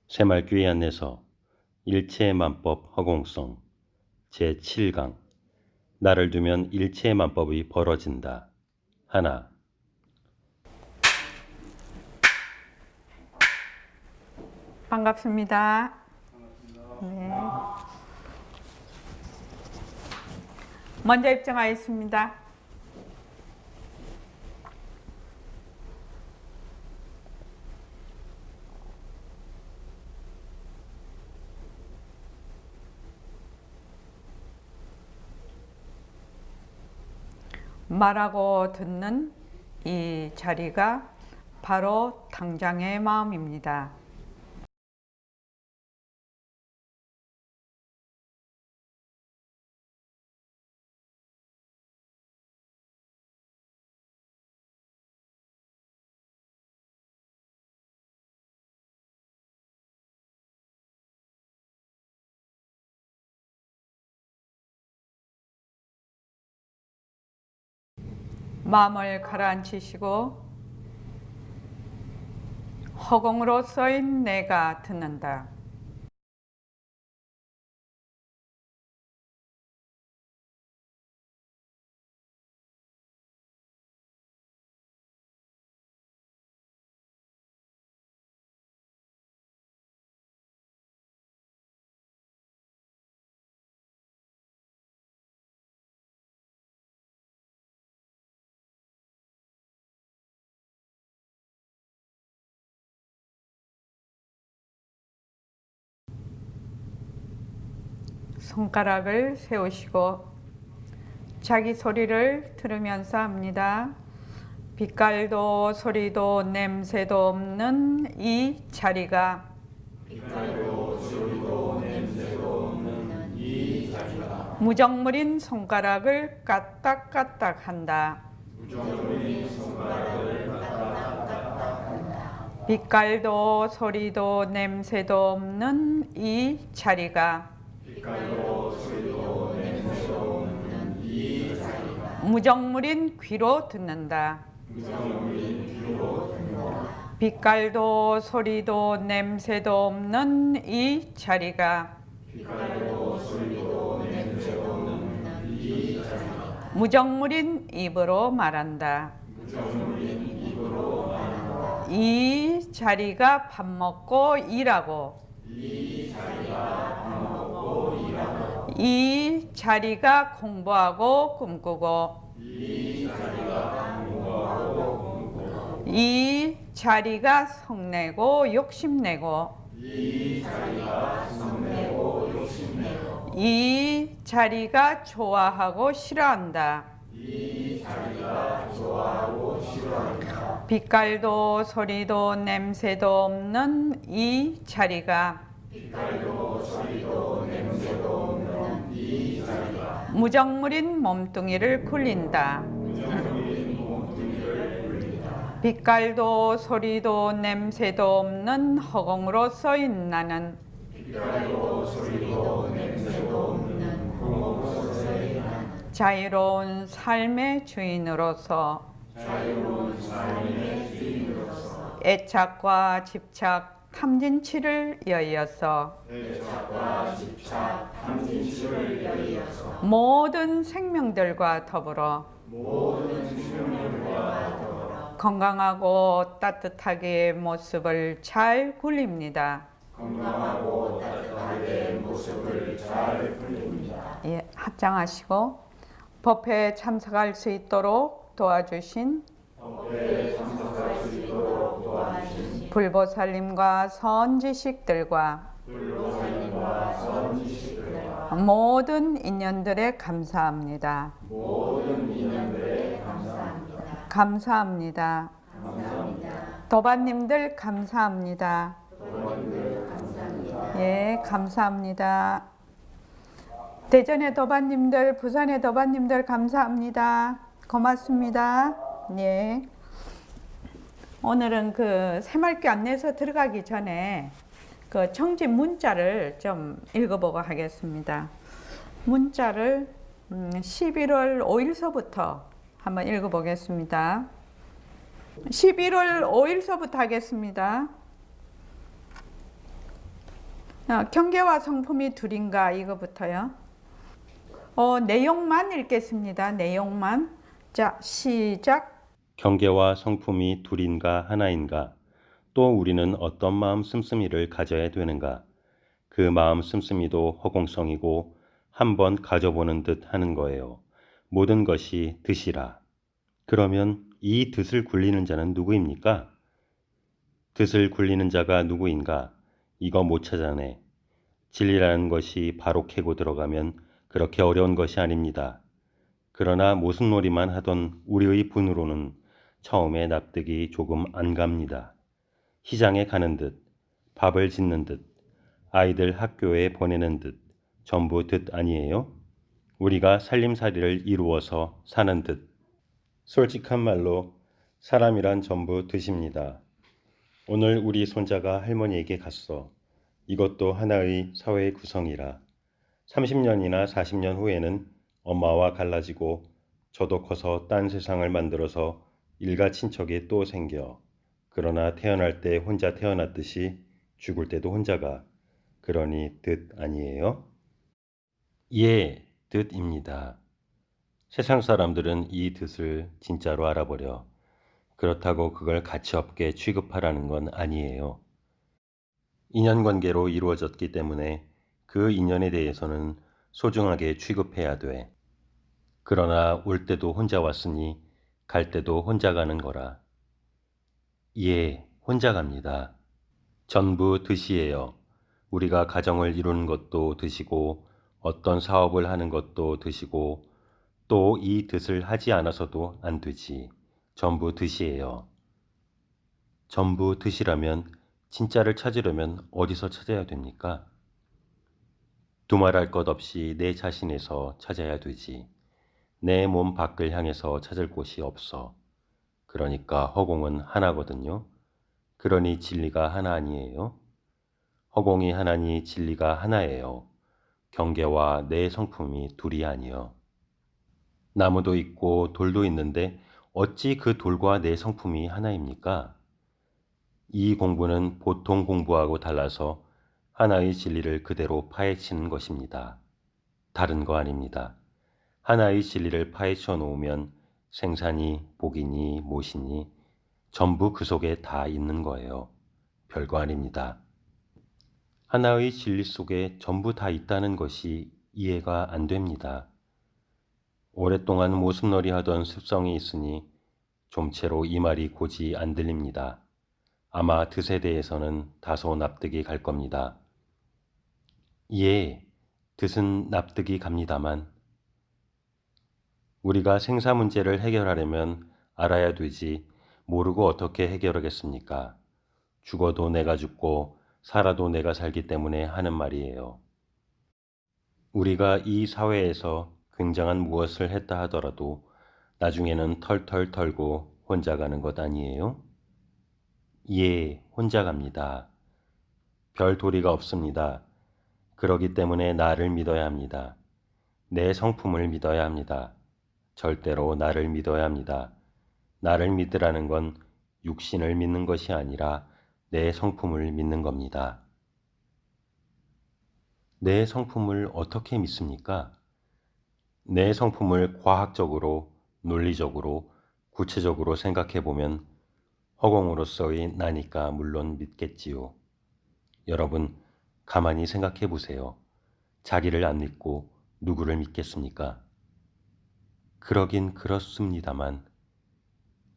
새말귀의 안내서 일체만법 허공성 제7강 나를 두면 일체만법이 벌어진다. 하나. 반갑습니다. 네. 먼저 입장하겠습니다. 말하고 듣는 이 자리가 바로 당장의 마음입니다. 마음을 가라앉히시고 허공으로 써인 내가 듣는다. 손가락을 세우시고 자기 소리를 들으면서 합니다. 빛깔도 소리도 냄새도 없는 이 자리가 무정물인 손가락을 까딱까딱 한다. 빛깔도 소리도 냄새도 없는 이 자리가 무정물인 귀로 듣는다. 빛깔도 소리도 냄새도 없는 이 자리가 무정물인 입으로 말한다. 이 자리가 밥 먹고 일하고 이 자리가 공부하고 꿈꾸고 이 자리가 성내고 욕심내고 이 자리가 좋아하고 싫어한다. 빛깔도 소리도 냄새도 없는 이 자리가 무정물인 몸뚱이를 굴린다. 빛깔도 소리도 냄새도 없는 허공으로 써인 나는 자유로운 삶의 주인으로서 애착과 집착, 탐진치를 여의어서 모든 생명들과 더불어 건강하고 따뜻하게 모습을 잘 굴립니다. 예, 합장하시고 법회에 참석할 수 있도록 도와주신 불보살님과 선지식들과 모든 인연들에 감사합니다. 감사합니다. 도반님들 감사합니다. 예, 감사합니다. 대전의 도반님들, 부산의 도반님들 감사합니다. 고맙습니다. 예. 오늘은 그 새말귀 안내서 들어가기 전에 그 청지 문자를 좀 읽어보고 하겠습니다. 문자를 11월 5일서부터 한번 읽어보겠습니다. 11월 5일서부터 하겠습니다. 경계와 성품이 둘인가 이거부터요. 내용만 읽겠습니다. 내용만. 자, 시작. 경계와 성품이 둘인가 하나인가? 또 우리는 어떤 마음 씀씀이를 가져야 되는가? 그 마음 씀씀이도 허공성이고 한번 가져보는 듯 하는 거예요. 모든 것이 듯이라. 그러면 이 듯을 굴리는 자는 누구입니까? 듯을 굴리는 자가 누구인가? 이거 못 찾아내. 진리라는 것이 바로 캐고 들어가면 그렇게 어려운 것이 아닙니다. 그러나 모순놀이만 하던 우리의 분으로는 처음에 납득이 조금 안 갑니다. 시장에 가는 듯, 밥을 짓는 듯, 아이들 학교에 보내는 듯, 전부 듯 아니에요? 우리가 살림살이를 이루어서 사는 듯. 솔직한 말로 사람이란 전부 듯입니다. 오늘 우리 손자가 할머니에게 갔어. 이것도 하나의 사회의 구성이라. 30년이나 40년 후에는 엄마와 갈라지고 저도 커서 딴 세상을 만들어서 일가 친척이 또 생겨. 그러나 태어날 때 혼자 태어났듯이 죽을 때도 혼자가. 그러니 뜻 아니에요? 예, 뜻입니다. 세상 사람들은 이 뜻을 진짜로 알아버려. 그렇다고 그걸 가치없게 취급하라는 건 아니에요. 인연관계로 이루어졌기 때문에 그 인연에 대해서는 소중하게 취급해야 돼. 그러나 올 때도 혼자 왔으니 갈 때도 혼자 가는 거라. 예, 혼자 갑니다. 전부 듯이에요. 우리가 가정을 이루는 것도 듯이고 어떤 사업을 하는 것도 듯이고 또 이 듯을 하지 않아서도 안 되지. 전부 듯이에요. 전부 듯이라면 진짜를 찾으려면 어디서 찾아야 됩니까? 두말할 것 없이 내 자신에서 찾아야 되지. 내 몸 밖을 향해서 찾을 곳이 없어. 그러니까 허공은 하나거든요. 그러니 진리가 하나 아니에요? 허공이 하나니 진리가 하나예요. 경계와 내 성품이 둘이 아니요. 나무도 있고 돌도 있는데 어찌 그 돌과 내 성품이 하나입니까? 이 공부는 보통 공부하고 달라서 하나의 진리를 그대로 파헤치는 것입니다. 다른 거 아닙니다. 하나의 진리를 파헤쳐 놓으면 생사니, 복이니, 무엇이니 전부 그 속에 다 있는 거예요. 별거 아닙니다. 하나의 진리 속에 전부 다 있다는 것이 이해가 안 됩니다. 오랫동안 모순놀이 하던 습성이 있으니 좀채로 이 말이 고지 안 들립니다. 아마 뜻에 대해서는 다소 납득이 갈 겁니다. 예, 뜻은 납득이 갑니다만 우리가 생사 문제를 해결하려면 알아야 되지 모르고 어떻게 해결하겠습니까? 죽어도 내가 죽고 살아도 내가 살기 때문에 하는 말이에요. 우리가 이 사회에서 굉장한 무엇을 했다 하더라도 나중에는 털털 털고 혼자 가는 것 아니에요? 예, 혼자 갑니다. 별 도리가 없습니다. 그러기 때문에 나를 믿어야 합니다. 내 성품을 믿어야 합니다. 절대로 나를 믿어야 합니다. 나를 믿으라는 건 육신을 믿는 것이 아니라 내 성품을 믿는 겁니다. 내 성품을 어떻게 믿습니까? 내 성품을 과학적으로, 논리적으로, 구체적으로 생각해 보면 허공으로서의 나니까 물론 믿겠지요. 여러분, 가만히 생각해 보세요. 자기를 안 믿고 누구를 믿겠습니까? 그러긴 그렇습니다만,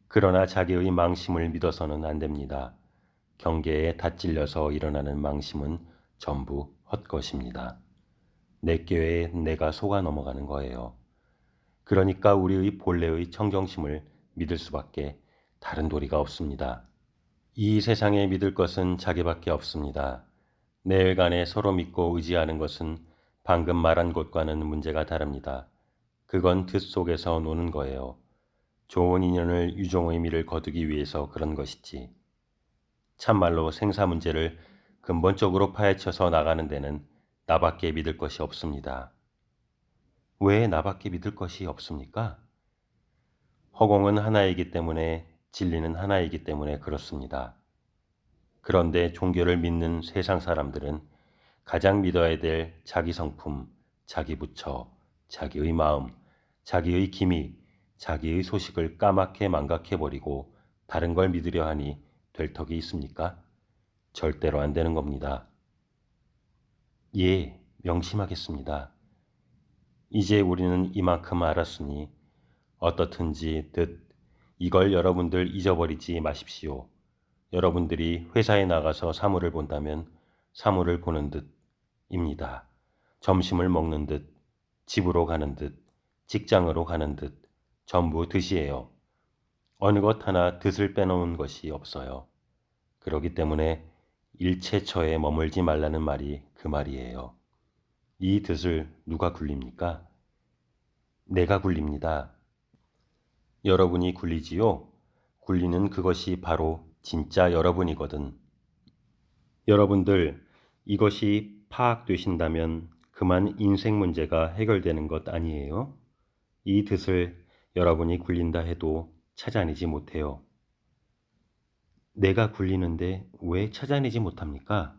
그러나 자기의 망심을 믿어서는 안 됩니다. 경계에 닷질려서 일어나는 망심은 전부 헛것입니다. 내 꾀에 내가 속아 넘어가는 거예요. 그러니까 우리의 본래의 청정심을 믿을 수밖에 다른 도리가 없습니다. 이 세상에 믿을 것은 자기밖에 없습니다. 내외간에 서로 믿고 의지하는 것은 방금 말한 것과는 문제가 다릅니다. 그건 뜻 속에서 노는 거예요. 좋은 인연을 유종의 미를 거두기 위해서 그런 것이지. 참말로 생사 문제를 근본적으로 파헤쳐서 나가는 데는 나밖에 믿을 것이 없습니다. 왜 나밖에 믿을 것이 없습니까? 허공은 하나이기 때문에 진리는 하나이기 때문에 그렇습니다. 그런데 종교를 믿는 세상 사람들은 가장 믿어야 될 자기 성품, 자기 부처, 자기의 마음, 자기의 기미, 자기의 소식을 까맣게 망각해버리고 다른 걸 믿으려 하니 될 턱이 있습니까? 절대로 안 되는 겁니다. 예, 명심하겠습니다. 이제 우리는 이만큼 알았으니 어떻든지 이걸 여러분들 잊어버리지 마십시오. 여러분들이 회사에 나가서 사물을 본다면 사물을 보는 듯입니다. 점심을 먹는 듯, 집으로 가는 듯, 직장으로 가는 듯, 전부 듯이에요. 어느 것 하나 듯을 빼놓은 것이 없어요. 그렇기 때문에 일체처에 머물지 말라는 말이 그 말이에요. 이 듯을 누가 굴립니까? 내가 굴립니다. 여러분이 굴리지요? 굴리는 그것이 바로 진짜 여러분이거든. 여러분들, 이것이 파악되신다면 그만 인생 문제가 해결되는 것 아니에요? 이 듯을 여러분이 굴린다 해도 찾아내지 못해요. 내가 굴리는데 왜 찾아내지 못합니까?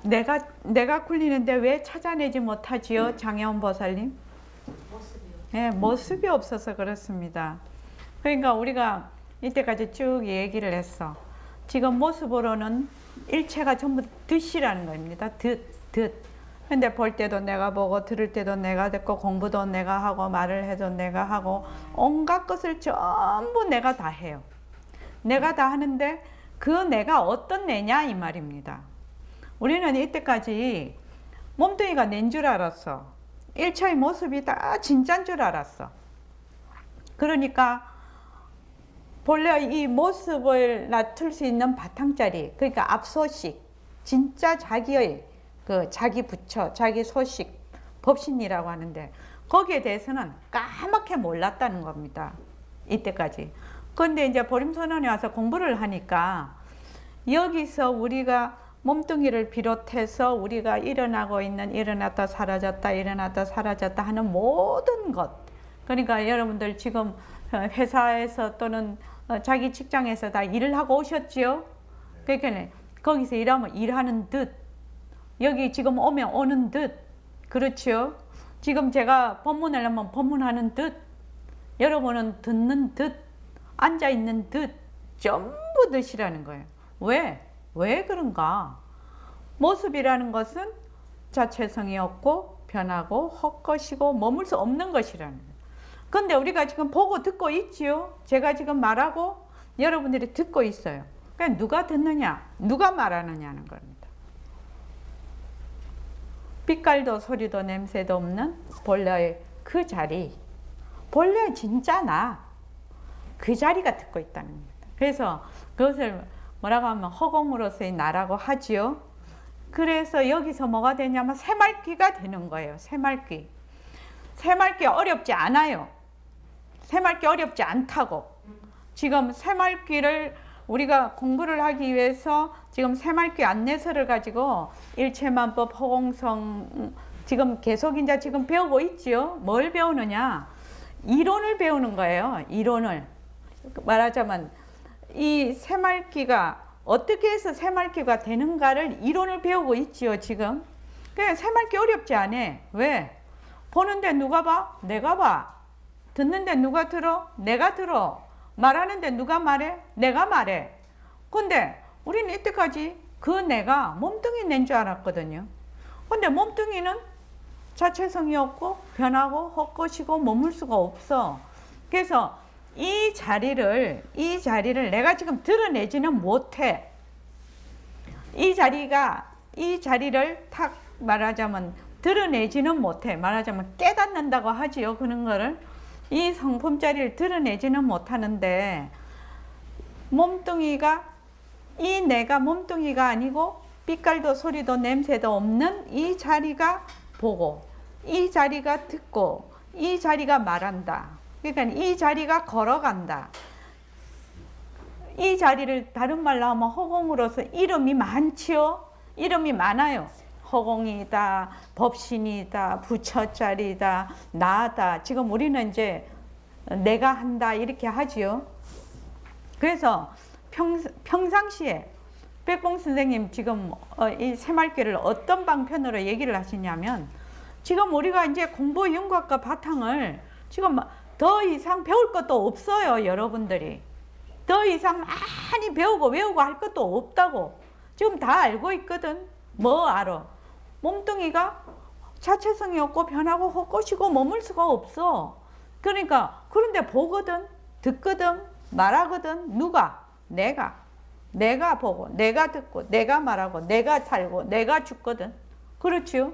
내가 굴리는데 왜 찾아내지 못하지요, 장혜원 보살님? 네, 모습이 없어서 그렇습니다. 그러니까 우리가 이때까지 쭉 얘기를 했어. 지금 모습으로는 일체가 전부 듯이라는 겁니다. 듯. 근데 볼 때도 내가 보고 들을 때도 내가 듣고 공부도 내가 하고 말을 해도 내가 하고 온갖 것을 전부 내가 다 해요. 내가 다 하는데 그 내가 어떤 내냐 이 말입니다. 우리는 이때까지 몸뚱이가 낸 줄 알았어. 일체의 모습이 다 진짜인 줄 알았어. 그러니까 본래 이 모습을 낮출 수 있는 바탕자리, 그러니까 앞소식, 진짜 자기의 그 자기 부처, 자기 소식, 법신이라고 하는데 거기에 대해서는 까맣게 몰랐다는 겁니다. 이때까지. 그런데 이제 보림선언에 와서 공부를 하니까 여기서 우리가 몸뚱이를 비롯해서 우리가 일어나고 있는 일어났다 사라졌다 일어났다 사라졌다 하는 모든 것, 그러니까 여러분들 지금 회사에서 또는 자기 직장에서 다 일을 하고 오셨지요? 그러니까 거기서 일하면 일하는 듯, 여기 지금 오면 오는 듯, 그렇지요? 지금 제가 법문을 하면 법문하는 듯, 여러분은 듣는 듯, 앉아있는 듯, 전부 듯이라는 거예요. 왜 그런가? 모습이라는 것은 자체성이 없고 변하고 헛것이고 머물 수 없는 것이라는 거예요. 그런데 우리가 지금 보고 듣고 있지요. 제가 지금 말하고 여러분들이 듣고 있어요. 그러니까 누가 듣느냐, 누가 말하느냐는 겁니다. 빛깔도 소리도 냄새도 없는 본래의 그 자리, 본래 진짜 나, 그 자리가 듣고 있다는 겁니다. 그래서 그것을 뭐라고 하면 허공으로서의 나라고 하지요. 그래서 여기서 뭐가 되냐면 새말귀가 되는 거예요. 새말귀. 새말귀 어렵지 않아요. 새말귀 어렵지 않다고. 지금 새말귀를 우리가 공부를 하기 위해서 지금 새말귀 안내서를 가지고 일체만법 허공성 지금 계속 이제 지금 배우고 있지요. 뭘 배우느냐? 이론을 배우는 거예요. 이론을. 말하자면 이 새말귀가 어떻게 해서 새말귀가 되는가를 이론을 배우고 있지요, 지금. 그냥 새말귀 어렵지 않아. 왜? 보는데 누가 봐? 내가 봐. 듣는데 누가 들어? 내가 들어. 말하는데 누가 말해? 내가 말해. 근데 우리는 이때까지 그 내가 몸뚱이 낸 줄 알았거든요. 근데 몸뚱이는 자체성이 없고 변하고 헛것이고 머물 수가 없어. 그래서 이 자리를 내가 지금 드러내지는 못해. 이 자리를 탁 말하자면 드러내지는 못해. 말하자면 깨닫는다고 하지요. 그런 거를. 이 성품 자리를 드러내지는 못하는데 몸뚱이가 이 내가 몸뚱이가 아니고 빛깔도 소리도 냄새도 없는 이 자리가 보고 이 자리가 듣고 이 자리가 말한다. 그러니까 이 자리가 걸어간다. 이 자리를 다른 말로 하면 허공으로서 이름이 많지요. 이름이 많아요. 허공이다, 법신이다, 부처자리다, 나다. 지금 우리는 이제 내가 한다 이렇게 하지요. 그래서 평상시에 백봉 선생님 지금 이 새말귀를 어떤 방편으로 얘기를 하시냐면 지금 우리가 이제 공부 윤곽과 바탕을 지금 더 이상 배울 것도 없어요. 여러분들이 더 이상 많이 배우고 외우고 할 것도 없다고 지금 다 알고 있거든. 뭐 알아? 몸뚱이가 자체성이 없고 변하고 헛것이고 머물 수가 없어. 그러니까 그런데 보거든, 듣거든, 말하거든. 누가? 내가 보고 내가 듣고 내가 말하고 내가 살고 내가 죽거든. 그렇지요?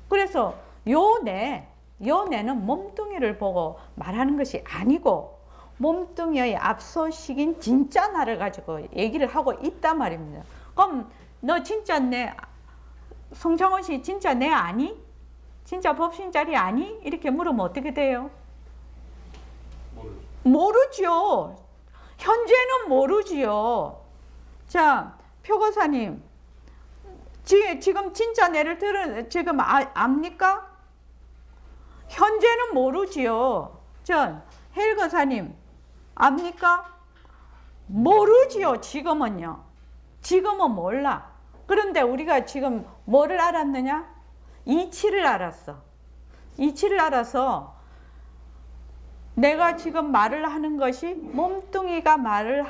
그래서 요 뇌는 몸뚱이를 보고 말하는 것이 아니고 몸뚱이의 압소식인 진짜 나를 가지고 얘기를 하고 있단 말입니다. 그럼 너 진짜 송창호 씨 진짜 내 아니? 진짜 법신자리 아니? 이렇게 물으면 어떻게 돼요? 모르죠. 현재는 모르지요. 자, 표고사님, 지금 진짜 내를 지금 압니까? 현재는 모르지요. 전 헬거사님, 압니까? 모르지요. 지금은요. 지금은 몰라. 그런데 우리가 지금 뭐를 알았느냐? 이치를 알았어. 이치를 알아서 내가 지금 말을 하는 것이 몸뚱이가 말을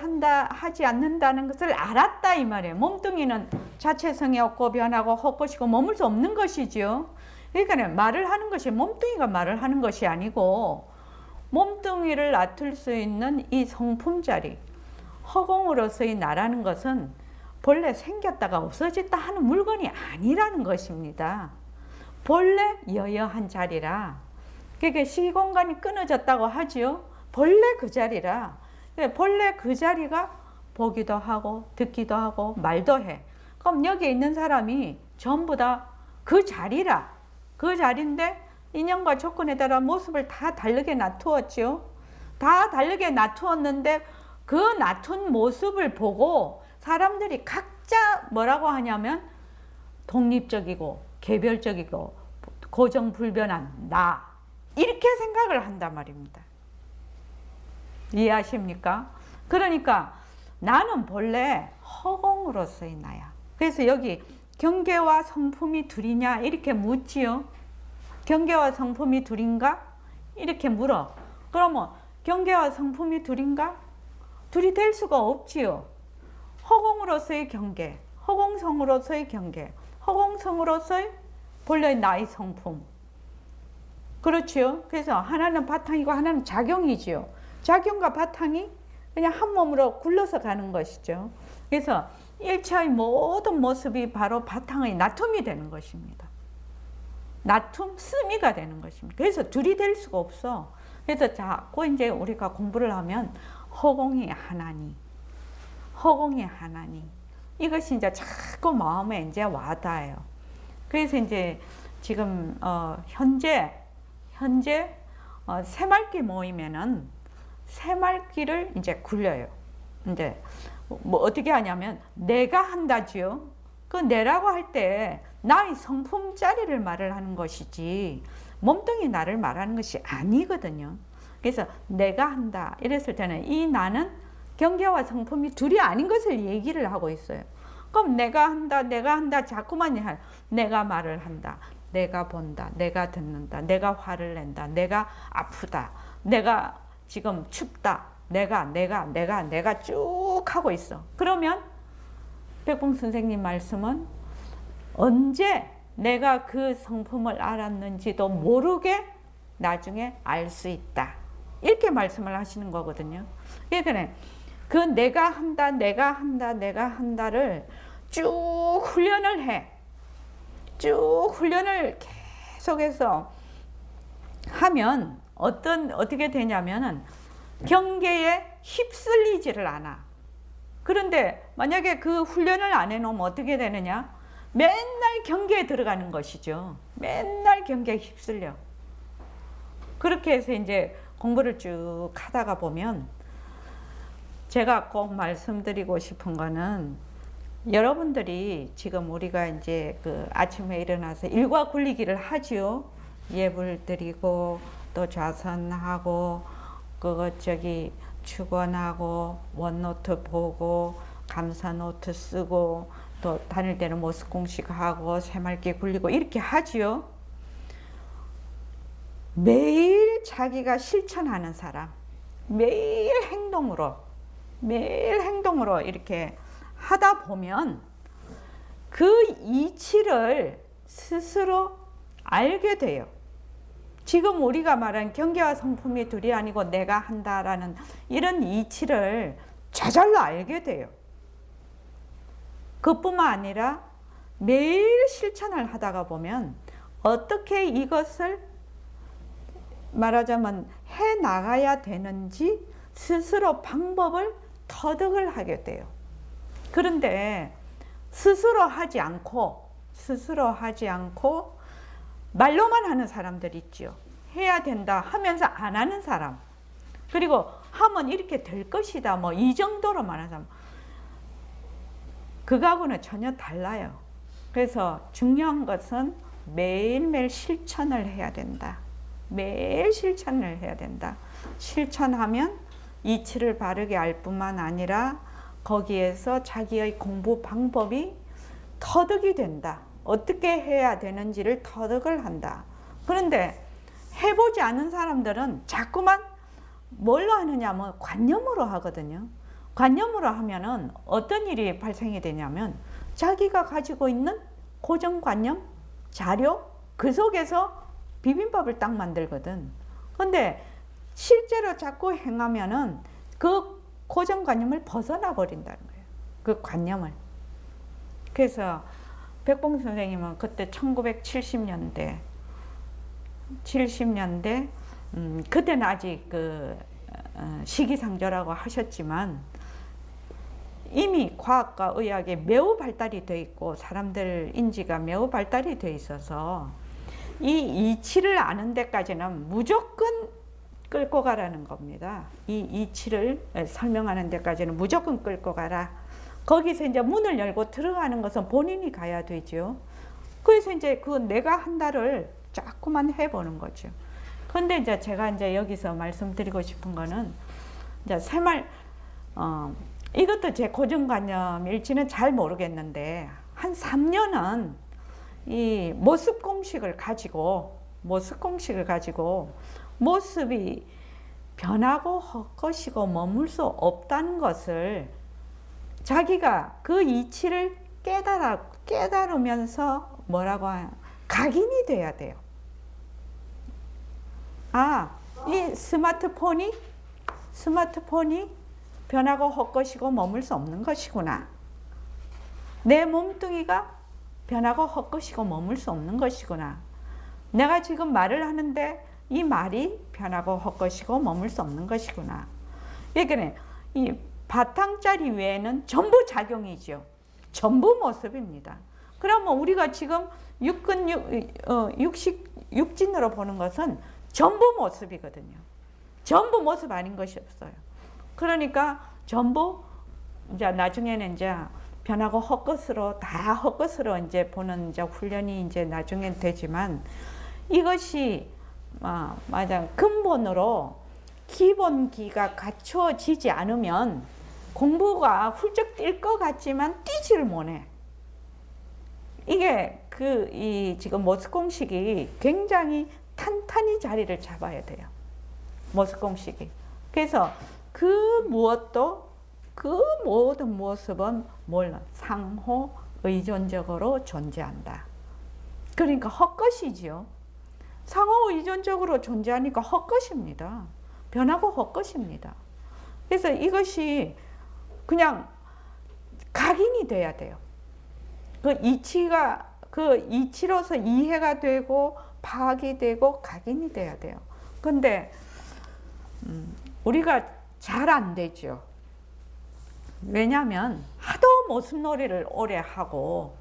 하지 않는다는 것을 알았다 이 말이에요. 몸뚱이는 자체성이 없고 변하고 헛것이고 머물 수 없는 것이지요. 그러니까 말을 하는 것이 몸뚱이가 말을 하는 것이 아니고 몸뚱이를 놔둘 수 있는 이 성품자리, 허공으로서의 나라는 것은 본래 생겼다가 없어졌다 하는 물건이 아니라는 것입니다. 본래 여여한 자리라. 그게 시공간이 끊어졌다고 하지요. 본래 그 자리라. 본래 그 자리가 보기도 하고 듣기도 하고 말도 해. 그럼 여기 있는 사람이 전부 다 그 자리라. 그 자리인데 인연과 조건에 따라 모습을 다 다르게 놔두었죠. 다 다르게 놔두었는데 그 놔둔 모습을 보고 사람들이 각자 뭐라고 하냐면 독립적이고 개별적이고 고정불변한 나 이렇게 생각을 한단 말입니다. 이해하십니까? 그러니까 나는 본래 허공으로서의 나야. 그래서 여기 경계와 성품이 둘이냐 이렇게 묻지요. 경계와 성품이 둘인가? 이렇게 물어. 그러면 경계와 성품이 둘인가? 둘이 될 수가 없지요. 허공으로서의 경계, 허공성으로서의 경계, 허공성으로서의 본래 나의 성품. 그렇지요. 그래서 하나는 바탕이고 하나는 작용이지요. 작용과 바탕이 그냥 한 몸으로 굴러서 가는 것이죠. 그래서 일체의 모든 모습이 바로 바탕의 나툼이 되는 것입니다. 나툼, 스미가 되는 것입니다. 그래서 둘이 될 수가 없어. 그래서 자꾸 이제 우리가 공부를 하면 허공이 하나니, 허공이 하나니. 이것이 이제 자꾸 마음에 이제 와닿아요. 그래서 이제 지금 현재 새말귀 모이면은 새말귀를 이제 굴려요. 이제 뭐 어떻게 하냐면 내가 한다지요. 그 내라고 할 때 나의 성품짜리를 말을 하는 것이지 몸뚱이 나를 말하는 것이 아니거든요. 그래서 내가 한다 이랬을 때는 이 나는 경계와 성품이 둘이 아닌 것을 얘기를 하고 있어요. 그럼 내가 한다 자꾸만 내가 말을 한다. 내가 본다, 내가 듣는다, 내가 화를 낸다, 내가 아프다, 내가 지금 춥다, 내가 쭉 하고 있어. 그러면 백봉 선생님 말씀은 언제 내가 그 성품을 알았는지도 모르게 나중에 알 수 있다. 이렇게 말씀을 하시는 거거든요. 그러니까 그 내가 한다를 쭉 훈련을 해. 쭉 훈련을 계속해서 하면 어떻게 되냐면은 경계에 휩쓸리지를 않아. 그런데 만약에 그 훈련을 안 해놓으면 어떻게 되느냐? 맨날 경계에 들어가는 것이죠. 맨날 경계에 휩쓸려. 그렇게 해서 이제 공부를 쭉 하다가 보면 제가 꼭 말씀드리고 싶은 거는 여러분들이 지금 우리가 이제 그 아침에 일어나서 일과 굴리기를 하지요. 예불 드리고 또 좌선하고 그것 저기 축원하고 원노트 보고 감사 노트 쓰고 또 다닐 때는 모습 공식하고 새말기 굴리고 이렇게 하지요. 매일 자기가 실천하는 사람, 매일 행동으로 이렇게 하다 보면 그 이치를 스스로 알게 돼요. 지금 우리가 말한 경계와 성품이 둘이 아니고 내가 한다라는 이런 이치를 저절로 알게 돼요. 그뿐만 아니라 매일 실천을 하다가 보면 어떻게 이것을 말하자면 해 나가야 되는지 스스로 방법을 터득을 하게 돼요. 그런데 스스로 하지 않고 말로만 하는 사람들 있죠. 해야 된다 하면서 안 하는 사람, 그리고 하면 이렇게 될 것이다 뭐 이 정도로 말하는 사람, 그거하고는 전혀 달라요. 그래서 중요한 것은 매일매일 실천을 해야 된다. 매일 실천을 해야 된다. 실천하면 이치를 바르게 알 뿐만 아니라 거기에서 자기의 공부 방법이 터득이 된다. 어떻게 해야 되는지를 터득을 한다. 그런데 해보지 않은 사람들은 자꾸만 뭘로 하느냐면 관념으로 하거든요. 관념으로 하면은 어떤 일이 발생이 되냐면 자기가 가지고 있는 고정관념, 자료, 그 속에서 비빔밥을 딱 만들거든. 근데 실제로 자꾸 행하면은 그 고정관념을 벗어나 버린다는 거예요. 그 관념을. 그래서 백봉 선생님은 그때 1970년대 그때는 아직 그 시기상조라고 하셨지만 이미 과학과 의학이 매우 발달이 돼 있고 사람들 인지가 매우 발달이 돼 있어서 이 이치를 아는 데까지는 무조건 끌고 가라는 겁니다. 이 이치를 설명하는 데까지는 무조건 끌고 가라. 거기서 이제 문을 열고 들어가는 것은 본인이 가야 되죠. 그래서 이제 그 내가 한다를 자꾸만 해보는 거죠. 근데 이제 제가 이제 여기서 말씀드리고 싶은 거는 이제 새말, 이것도 제 고정관념일지는 잘 모르겠는데 한 3년은 이 모습 공식을 가지고 모습이 변하고 헛것이고 머물 수 없다는 것을 자기가 그 이치를 깨달으면서 뭐라고 하냐, 각인이 돼야 돼요. 아, 이 스마트폰이 변하고 헛것이고 머물 수 없는 것이구나. 내 몸뚱이가 변하고 헛것이고 머물 수 없는 것이구나. 내가 지금 말을 하는데 이 말이 변하고 헛것이고 머물 수 없는 것이구나. 그러니까 이 바탕자리 외에는 전부 작용이죠. 전부 모습입니다. 그러면 우리가 지금 육진으로 보는 것은 전부 모습이거든요. 전부 모습 아닌 것이 없어요. 그러니까 전부 이제 나중에는 이제 변하고 헛것으로 다 헛것으로 이제 보는 이제 훈련이 이제 나중엔 되지만 이것이 맞아 근본으로 기본기가 갖추어지지 않으면 공부가 훌쩍 뛸 것 같지만 뛰지를 못해. 이게 이 지금 모습 공식이 굉장히 탄탄히 자리를 잡아야 돼요. 모습 공식이. 그래서 그 모든 모습은 상호 의존적으로 존재한다. 그러니까 헛것이지요. 상호 의존적으로 존재하니까 헛것입니다. 변하고 헛것입니다. 그래서 이것이 그냥 각인이 돼야 돼요. 그 이치로서 이해가 되고 파악이 되고 각인이 돼야 돼요. 근데 우리가 잘 안 되죠. 왜냐하면 하도 모습놀이를 오래 하고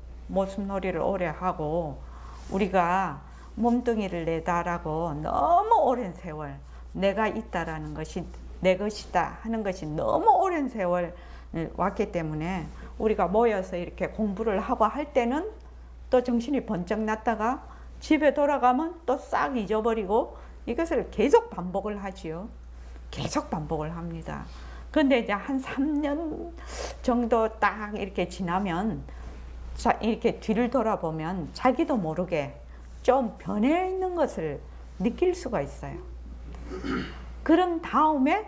우리가 몸뚱이를 내다라고 너무 오랜 세월 내가 있다라는 것이 내 것이다 하는 것이 너무 오랜 세월 왔기 때문에 우리가 모여서 이렇게 공부를 하고 할 때는 또 정신이 번쩍 났다가 집에 돌아가면 또 싹 잊어버리고 이것을 계속 반복을 하지요. 계속 반복을 합니다. 근데 이제 한 3년 정도 딱 이렇게 지나면 이렇게 뒤를 돌아보면 자기도 모르게 좀 변해 있는 것을 느낄 수가 있어요. 그런 다음에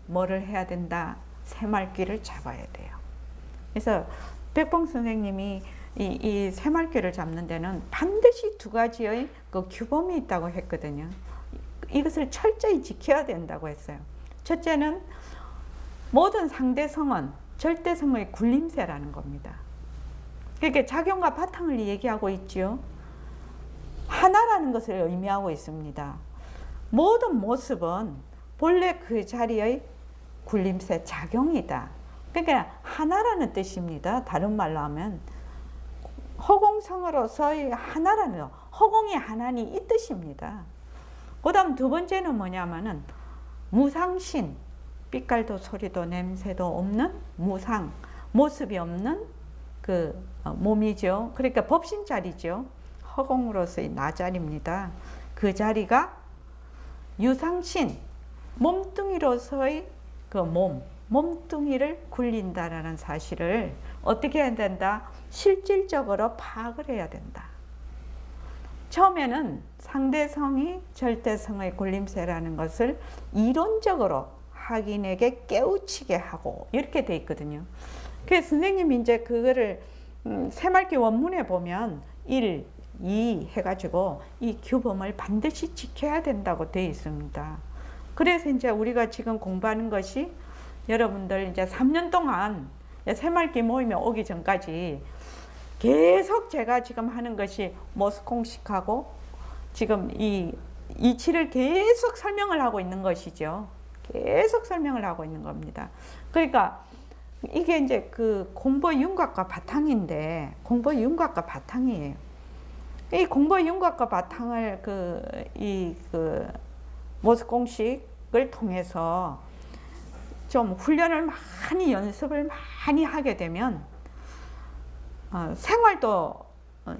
뭐를 해야 된다? 새말귀를 잡아야 돼요. 그래서 백봉 선생님이 이 새말귀를 잡는 데는 반드시 2가지의 그 규범이 있다고 했거든요. 이것을 철저히 지켜야 된다고 했어요. 첫째는 모든 상대성은 절대성의 굴림새라는 겁니다. 그러니까 작용과 바탕을 얘기하고 있지요. 하나라는 것을 의미하고 있습니다. 모든 모습은 본래 그 자리의 굴림새 작용이다. 그러니까 하나라는 뜻입니다. 다른 말로 하면 허공성으로서의 하나라는 거, 허공이 하나니 이 뜻입니다. 그 다음 2번째는 뭐냐면은 무상신, 빛깔도 소리도 냄새도 없는 무상, 모습이 없는 그 몸이죠. 그러니까 법신 자리죠. 허공으로서의 나 자리입니다. 그 자리가 유상신, 몸뚱이로서의 그 몸뚱이를 굴린다라는 사실을 어떻게 해야 된다? 실질적으로 파악을 해야 된다. 처음에는 상대성이 절대성의 굴림새라는 것을 이론적으로 학인에게 깨우치게 하고 이렇게 돼 있거든요. 그래서 선생님이 이제 그거를 새말귀 원문에 보면 1, 2 해가지고 이 규범을 반드시 지켜야 된다고 되어 있습니다. 그래서 이제 우리가 지금 공부하는 것이 여러분들 이제 3년 동안 새말귀 모임에 오기 전까지 계속 제가 지금 하는 것이 모스공식하고 지금 이 이치를 계속 설명을 하고 있는 것이죠. 계속 설명을 하고 있는 겁니다. 그러니까 이게 이제 그 공부의 윤곽과 바탕인데, 공부의 윤곽과 바탕이에요. 이 공부의 윤곽과 바탕을 그 모스공식을 통해서 좀 훈련을 많이 연습을 많이 하게 되면 생활도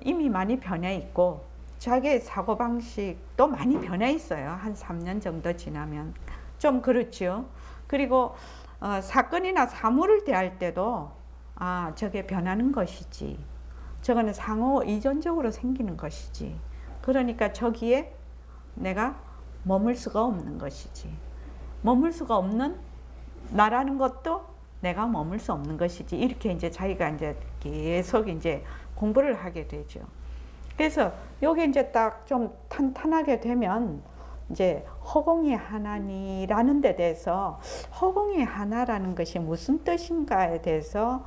이미 많이 변해 있고 자기의 사고방식도 많이 변해 있어요. 한 3년 정도 지나면 좀 그렇죠. 그리고 사건이나 사물을 대할 때도 저게 변하는 것이지, 저거는 상호 이전적으로 생기는 것이지, 그러니까 저기에 내가 머물 수가 없는 것이지, 머물 수가 없는 나라는 것도 내가 머물 수 없는 것이지, 이렇게 이제 자기가 이제 계속 이제 공부를 하게 되죠. 그래서 요게 이제 딱 좀 탄탄하게 되면 이제 허공이 하나니라는 데 대해서 허공이 하나라는 것이 무슨 뜻인가에 대해서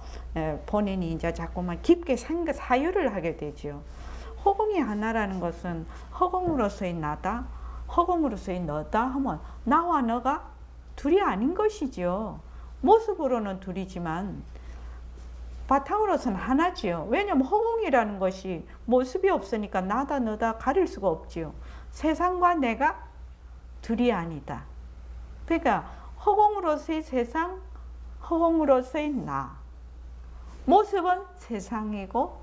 본인이 이제 자꾸만 깊게 사유를 하게 되죠. 허공이 하나라는 것은 허공으로서의 나다, 허공으로서의 너다 하면 나와 너가 둘이 아닌 것이죠. 모습으로는 둘이지만 바탕으로서는 하나지요. 왜냐하면 허공이라는 것이 모습이 없으니까 나다 너다 가릴 수가 없지요. 세상과 내가 둘이 아니다. 그러니까 허공으로서의 세상, 허공으로서의 나. 모습은 세상이고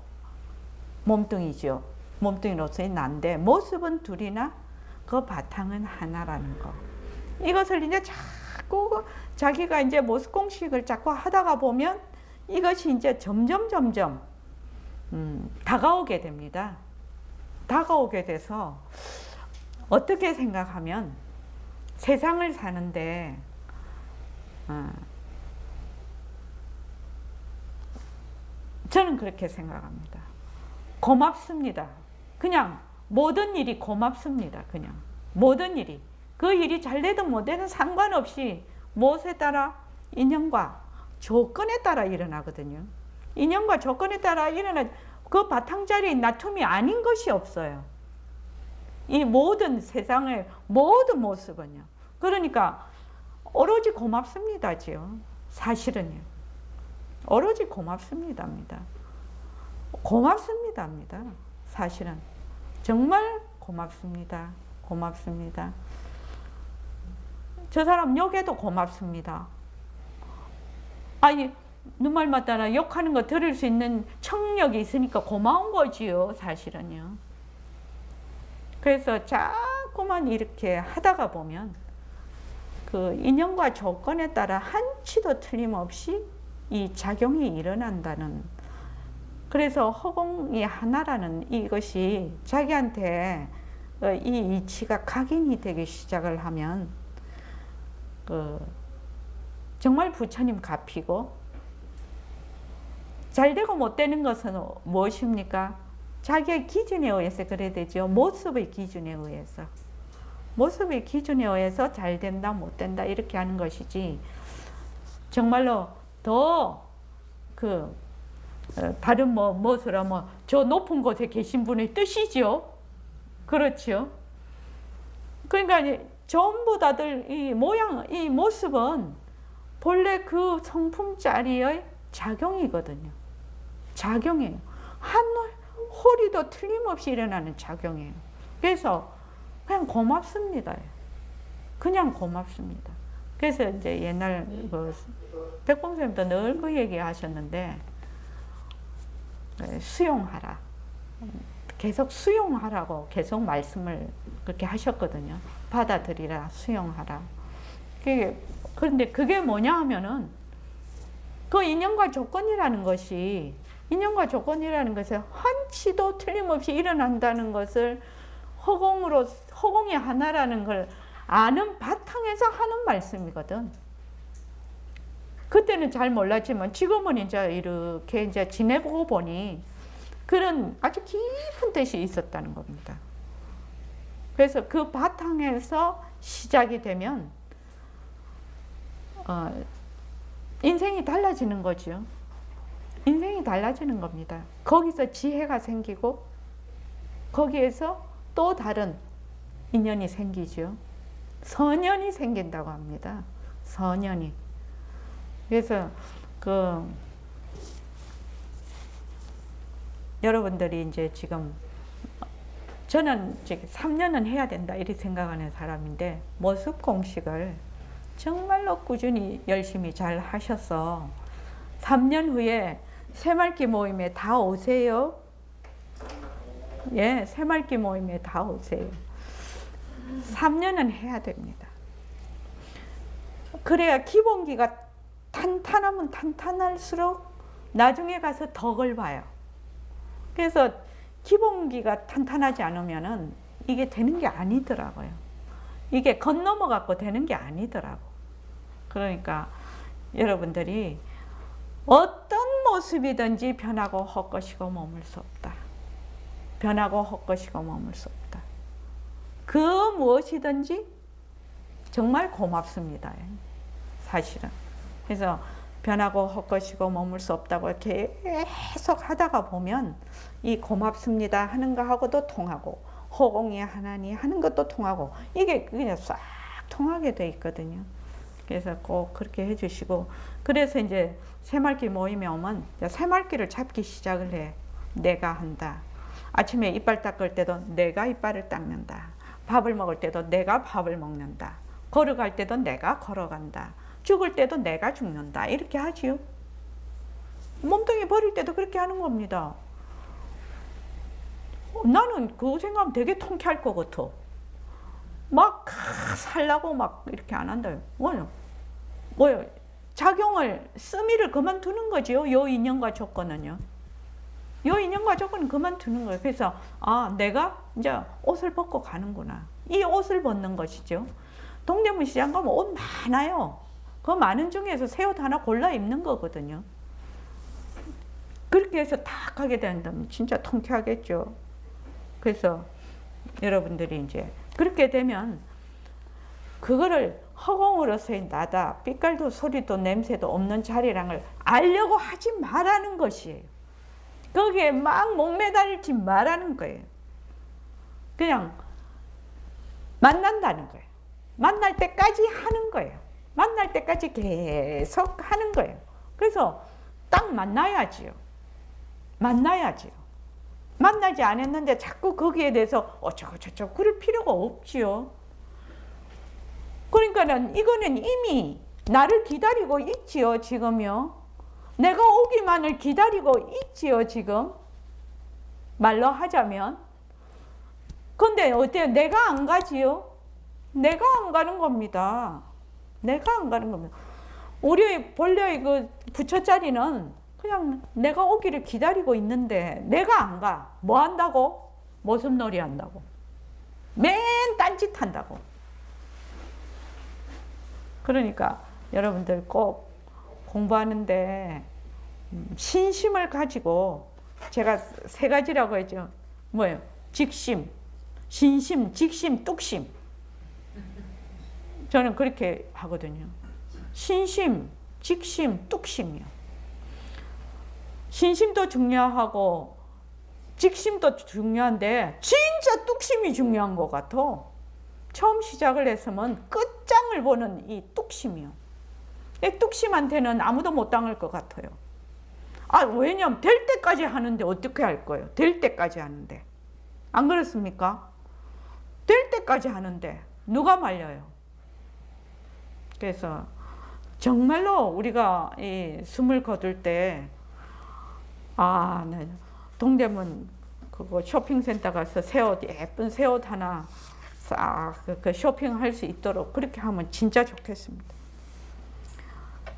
몸뚱이죠. 몸뚱이로서의 나인데 모습은 둘이나 그 바탕은 하나라는 거. 이것을 이제 자꾸 자기가 이제 모습공식을 자꾸 하다가 보면 이것이 이제 점점 다가오게 됩니다. 다가오게 돼서 어떻게 생각하면 세상을 사는데 저는 그렇게 생각합니다. 고맙습니다. 그냥 모든 일이 고맙습니다. 그냥 모든 일이. 그 일이 잘 되든 못 되든 상관없이 무엇에 따라 인연과 조건에 따라 일어나거든요. 인연과 조건에 따라 일어나 그 바탕자리에 나툼이 아닌 것이 없어요. 이 모든 세상의 모든 모습은요. 그러니까 오로지 고맙습니다지요. 사실은요. 오로지 고맙습니다입니다. 고맙습니다입니다. 사실은 정말 고맙습니다. 고맙습니다. 저 사람 욕해도 고맙습니다. 아니 눈말마다 욕하는 거 들을 수 있는 청력이 있으니까 고마운 거지요. 사실은요. 그래서 자꾸만 이렇게 하다가 보면 그 인연과 조건에 따라 한치도 틀림없이 이 작용이 일어난다는, 그래서 허공이 하나라는 이것이 자기한테 이 이치가 각인이 되기 시작을 하면 정말 부처님 갚이고, 잘 되고 못 되는 것은 무엇입니까? 자기의 기준에 의해서 그래야 되죠. 모습의 기준에 의해서. 모습의 기준에 의해서 잘 된다 못 된다 이렇게 하는 것이지, 정말로 더 다른 무엇으로 저 높은 곳에 계신 분의 뜻이죠. 그렇죠. 그러니까 전부 다들 이 모양, 이 모습은 본래 그 성품 자리의 작용이거든요. 작용이에요. 한 홀이도 틀림없이 일어나는 작용이에요. 그래서 그냥 고맙습니다. 그냥 고맙습니다. 그래서 이제 옛날 백범선생님도 늘 그 얘기 하셨는데, 수용하라. 계속 수용하라고 계속 말씀을 그렇게 하셨거든요. 받아들이라, 수용하라. 그런데 그게 뭐냐 하면은, 그 인연과 조건이라는 것이, 인연과 조건이라는 것에 한치도 틀림없이 일어난다는 것을 허공이 하나라는 걸 아는 바탕에서 하는 말씀이거든. 그때는 잘 몰랐지만 지금은 이제 이렇게 이제 지내보고 보니 그런 아주 깊은 뜻이 있었다는 겁니다. 그래서 그 바탕에서 시작이 되면 인생이 달라지는 거죠. 인생이 달라지는 겁니다. 거기서 지혜가 생기고 거기에서 또 다른 인연이 생기죠. 선연이 생긴다고 합니다. 선연이. 그래서 여러분들이 이제 지금, 저는 지금 3년은 해야 된다 이렇게 생각하는 사람인데, 모습 공식을 정말로 꾸준히 열심히 잘 하셔서 3년 후에 새말기 모임에 다 오세요. 예, 새말기 모임에 다 오세요. 3년은 해야 됩니다. 그래야 기본기가 탄탄하면 탄탄할수록 나중에 가서 덕을 봐요. 그래서 기본기가 탄탄하지 않으면은 이게 되는 게 아니더라고요. 이게 건너머 갖고 되는 게 아니더라고. 그러니까 여러분들이 어떤 모습이든지 변하고 헛것이고 머물 수 없다. 변하고 헛것이고 머물 수 없다. 그 무엇이든지 정말 고맙습니다. 사실은. 그래서 변하고 헛것이고 머물 수 없다고 계속 하다가 보면 이 고맙습니다 하는 거하고도 통하고, 허공이 하나니 하는 것도 통하고, 이게 그냥 싹 통하게 돼 있거든요. 그래서 꼭 그렇게 해주시고, 그래서 이제 새말기 모임에 오면 새말기를 잡기 시작을 해. 내가 한다. 아침에 이빨 닦을 때도 내가 이빨을 닦는다. 밥을 먹을 때도 내가 밥을 먹는다. 걸어갈 때도 내가 걸어간다. 죽을 때도 내가 죽는다. 이렇게 하지요. 몸뚱이 버릴 때도 그렇게 하는 겁니다. 나는 그거 생각하면 되게 통쾌할 것 같아. 막 살라고 막 이렇게 안 한다요. 뭐요? 작용을, 쓰미를 그만두는 거지요. 요 인연과 조건은요. 요 인연과 조건은 그만두는 거예요. 그래서 내가 이제 옷을 벗고 가는구나. 이 옷을 벗는 것이죠. 동대문 시장 가면 옷 많아요. 그 많은 중에서 새 옷 하나 골라 입는 거거든요. 그렇게 해서 딱 하게 된다면 진짜 통쾌하겠죠. 그래서 여러분들이 이제 그렇게 되면 그거를 허공으로서의 나다, 빛깔도 소리도 냄새도 없는 자리랑을 알려고 하지 말라는 것이에요. 거기에 막 목매달지 말라는 거예요. 그냥 만난다는 거예요. 만날 때까지 하는 거예요. 만날 때까지 계속 하는 거예요. 그래서 딱 만나야지요. 만나야지요. 만나지 않았는데 자꾸 거기에 대해서 어쩌고저쩌고 그럴 필요가 없지요. 그러니까는 이거는 이미 나를 기다리고 있지요, 지금요. 내가 오기만을 기다리고 있지요, 지금. 말로 하자면. 근데 어때요? 내가 안 가지요? 내가 안 가는 겁니다. 내가 안 가는 겁니다. 우리 본래 그 부처 자리는 그냥 내가 오기를 기다리고 있는데 내가 안 가. 뭐 한다고? 모습놀이 한다고. 맨 딴짓 한다고. 그러니까 여러분들 꼭 공부하는데 신심을 가지고, 제가 세 가지라고 했죠. 뭐예요? 직심, 신심, 직심, 뚝심. 저는 그렇게 하거든요. 신심, 직심, 뚝심이요. 신심도 중요하고 직심도 중요한데 진짜 뚝심이 중요한 것 같아. 처음 시작을 했으면 끝장을 보는 이 뚝심이요. 이 뚝심한테는 아무도 못 당할 것 같아요. 왜냐면 될 때까지 하는데 어떻게 할 거예요? 될 때까지 하는데. 안 그렇습니까? 될 때까지 하는데 누가 말려요? 그래서 정말로 우리가 이 숨을 거둘 때, 네. 동대문 그거 쇼핑센터 가서 새 옷, 예쁜 새 옷 하나 싹 그 쇼핑할 수 있도록 그렇게 하면 진짜 좋겠습니다.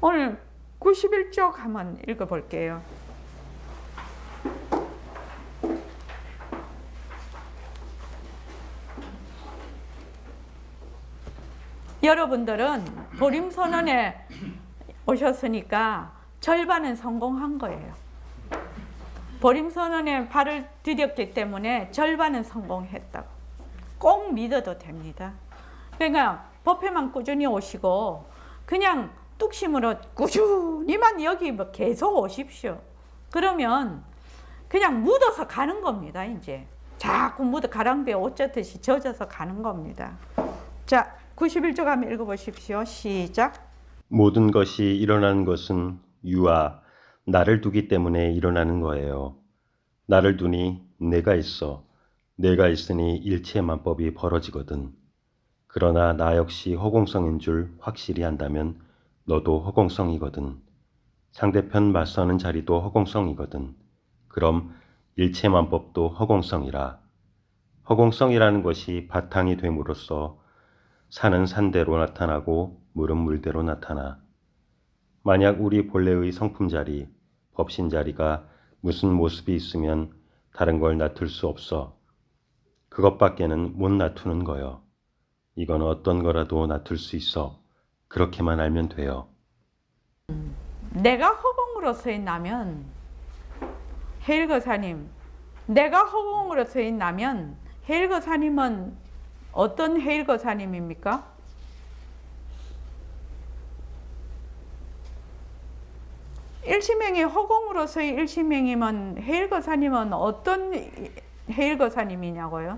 오늘 91쪽 한번 읽어볼게요. 여러분들은 보림선언에 오셨으니까 절반은 성공한 거예요. 보림선언에 발을 디뎠기 때문에 절반은 성공했다고 꼭 믿어도 됩니다. 그러니까 법회만 꾸준히 오시고 그냥 뚝심으로 꾸준히만 여기 뭐 계속 오십시오. 그러면 그냥 묻어서 가는 겁니다. 이제 자꾸 가랑비에 옷 젖듯이 젖어서 가는 겁니다. 자, 91쪽 한번 읽어보십시오. 시작. 모든 것이 일어나는 것은 유아, 나를 두기 때문에 일어나는 거예요. 나를 두니 내가 있어. 내가 있으니 일체만법이 벌어지거든. 그러나 나 역시 허공성인 줄 확실히 한다면 너도 허공성이거든. 상대편 맞서는 자리도 허공성이거든. 그럼 일체만법도 허공성이라. 허공성이라는 것이 바탕이 됨으로써 산은 산대로 나타나고 물은 물대로 나타나. 만약 우리 본래의 성품 자리, 법신 자리가 무슨 모습이 있으면 다른 걸 놔둘 수 없어. 그것밖에는 못 놔두는 거요. 이건 어떤 거라도 놔둘 수 있어. 그렇게만 알면 돼요. 내가 허공으로 서 있나면, 해일거사님, 내가 허공으로 서 있나면 해일거사님은 어떤 해일거사님입니까? 일시명이 허공으로서의 일시명이면 해일거사님은 어떤 해일거사님이냐고요?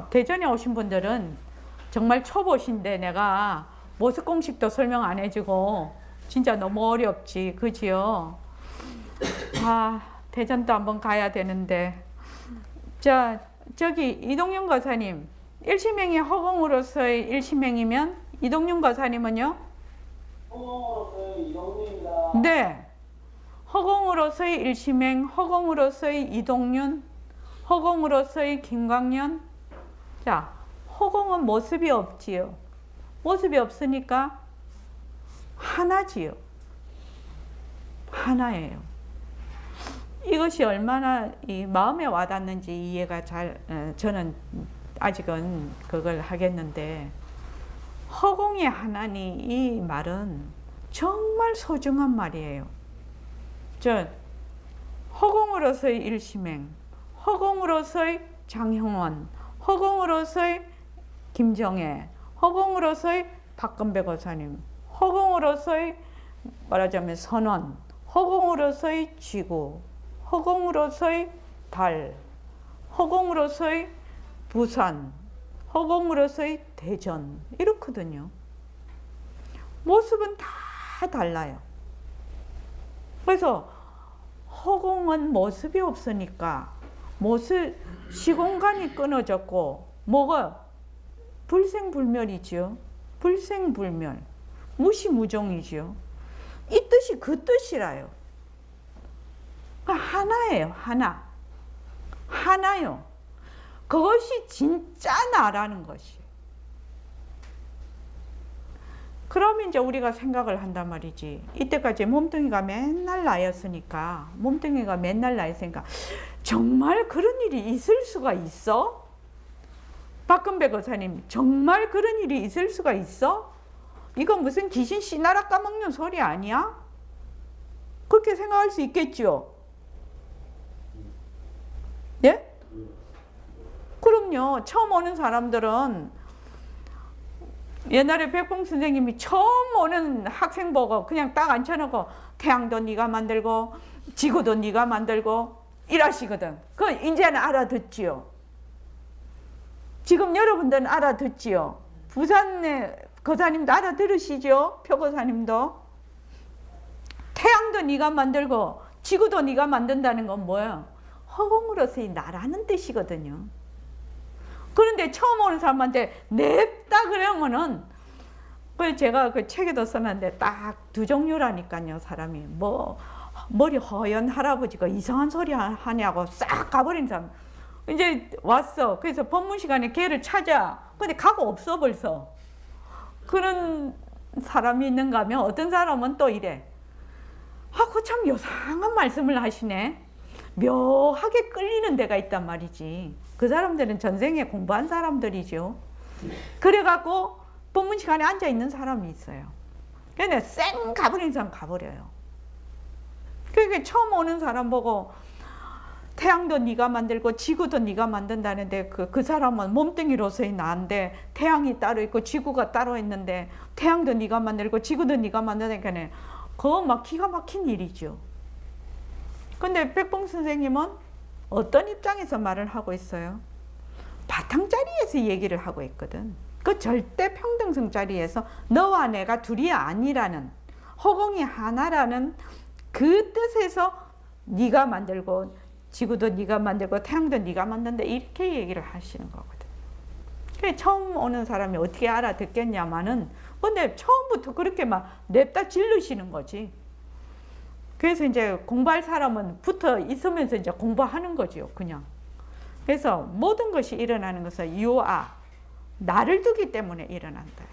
대전에 오신 분들은 정말 초보신데 내가 모습 공식도 설명 안 해주고 진짜 너무 어렵지, 그지요? 대전도 한번 가야 되는데. 저기 이동윤 거사님, 일시명이 허공으로서의 일시명이면 이동윤 거사님은요? 허공으로서의 이동윤입니다. 네. 허공으로서의 일시명, 허공으로서의 이동윤, 허공으로서의 김광년. 자, 허공은 모습이 없지요. 모습이 없으니까 하나지요. 하나예요. 이것이 얼마나 이 마음에 와닿는지 이해가 저는 아직은 그걸 하겠는데, 허공의 하나니 이 말은 정말 소중한 말이에요. 허공으로서의 일시맹, 허공으로서의 장형원, 허공으로서의 김정혜, 허공으로서의 박건배 거사님, 허공으로서의 말하자면 선원, 허공으로서의 지구, 허공으로서의 달, 허공으로서의 부산, 허공으로서의 대전, 이렇거든요. 모습은 다 달라요. 그래서 허공은 모습이 없으니까 시공간이 끊어졌고 뭐가 불생불멸이지요. 불생불멸, 무시무종이지요. 이 뜻이 그 뜻이라요. 하나예요. 하나요. 그것이 진짜 나라는 것이. 그러면 이제 우리가 생각을 한단 말이지. 이때까지 몸뚱이가 맨날 나였으니까, 몸뚱이가 맨날 나였으니까 정말 그런 일이 있을 수가 있어? 박근배 거사님, 정말 그런 일이 있을 수가 있어? 이거 무슨 귀신 씨나라 까먹는 소리 아니야? 그렇게 생각할 수 있겠죠? 예? 그럼요. 처음 오는 사람들은 옛날에 백봉 선생님이 처음 오는 학생 보고 그냥 딱 앉혀놓고 태양도 네가 만들고 지구도 네가 만들고 이러시거든. 그 이제는 알아듣지요. 지금 여러분들은 알아듣지요. 부산의 거사님도 알아들으시죠? 표거사님도. 태양도 네가 만들고 지구도 네가 만든다는 건 뭐야? 허공으로서의 나라는 뜻이거든요. 그런데 처음 오는 사람한테 냅다 그러면은, 그 제가 그 책에도 써놨는데 딱 두 종류라니까요. 사람이 뭐 머리 허연 할아버지가 이상한 소리 하냐고 싹 가버린 사람. 이제 왔어. 그래서 법문 시간에 걔를 찾아. 근데 가고 없어 벌써. 그런 사람이 있는가 하면 어떤 사람은 또 이래. 아, 그 참 요상한 말씀을 하시네. 묘하게 끌리는 데가 있단 말이지. 그 사람들은 전생에 공부한 사람들이죠. 그래갖고 법문 시간에 앉아 있는 사람이 있어요. 근데 쌩 가버리는 사람 가버려요. 그러니까 처음 오는 사람 보고 태양도 네가 만들고 지구도 네가 만든다는데 그 사람은 몸뚱이로서의 나인데 태양이 따로 있고 지구가 따로 있는데 태양도 네가 만들고 지구도 네가 만드니까 그거 막 기가 막힌 일이죠. 근데 백봉 선생님은 어떤 입장에서 말을 하고 있어요? 바탕자리에서 얘기를 하고 있거든. 그 절대 평등성 자리에서 너와 내가 둘이 아니라는, 허공이 하나라는 그 뜻에서 네가 만들고 지구도 네가 만들고 태양도 네가 만든다 이렇게 얘기를 하시는 거거든. 그래 처음 오는 사람이 어떻게 알아듣겠냐마는, 근데 처음부터 그렇게 막 냅다 질르시는 거지. 그래서 이제 공부할 사람은 붙어 있으면서 이제 공부하는 거지요, 그냥. 그래서 모든 것이 일어나는 것은 유아, 나를 두기 때문에 일어난다.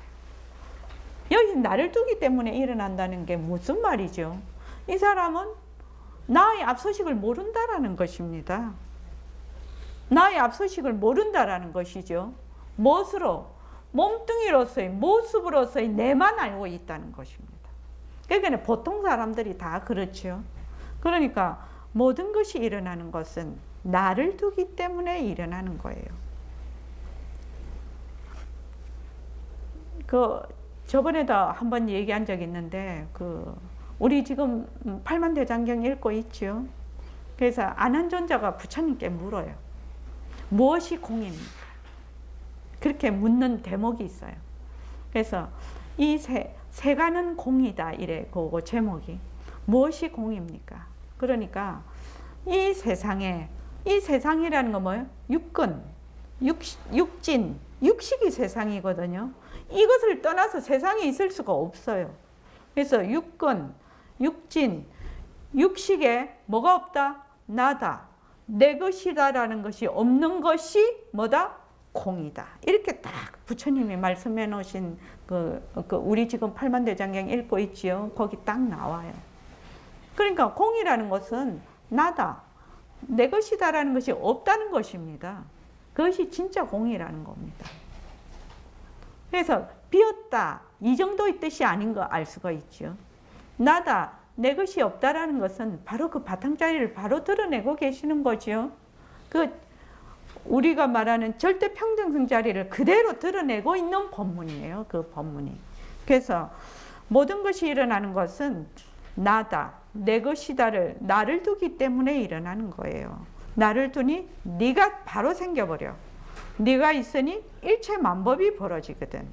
여기 나를 두기 때문에 일어난다는 게 무슨 말이죠? 이 사람은 나의 앞서식을 모른다라는 것입니다. 나의 앞서식을 모른다라는 것이죠. 무엇으로? 몸뚱이로서의, 모습으로서의 내만 알고 있다는 것입니다. 그러니까 보통 사람들이 다 그렇죠. 그러니까 모든 것이 일어나는 것은 나를 두기 때문에 일어나는 거예요. 저번에도 한번 얘기한 적이 있는데, 우리 지금 팔만대장경 읽고 있죠. 그래서 안한존자가 부처님께 물어요. 무엇이 공입니까? 그렇게 묻는 대목이 있어요. 그래서 이 세간은 공이다 이래 그 제목이. 무엇이 공입니까? 그러니까 이 세상이라는 건 뭐예요? 육근, 육진, 육식이 세상이거든요. 이것을 떠나서 세상에 있을 수가 없어요. 그래서 육근, 육진, 육식에 뭐가 없다? 나다. 내 것이다라는 것이 없는 것이 뭐다? 공이다. 이렇게 딱 부처님이 말씀해 놓으신 우리 지금 팔만대장경 읽고 있지요. 거기 딱 나와요. 그러니까 공이라는 것은 나다. 내 것이다라는 것이 없다는 것입니다. 그것이 진짜 공이라는 겁니다. 그래서 비었다. 이 정도의 뜻이 아닌 거 알 수가 있죠. 나다. 내 것이 없다라는 것은 바로 그 바탕자리를 바로 드러내고 계시는 거죠. 우리가 말하는 절대 평등성 자리를 그대로 드러내고 있는 법문이에요. 그 법문이. 그래서 모든 것이 일어나는 것은 나다, 내 것이다를 나를 두기 때문에 일어나는 거예요. 나를 두니 네가 바로 생겨버려. 네가 있으니 일체 만법이 벌어지거든.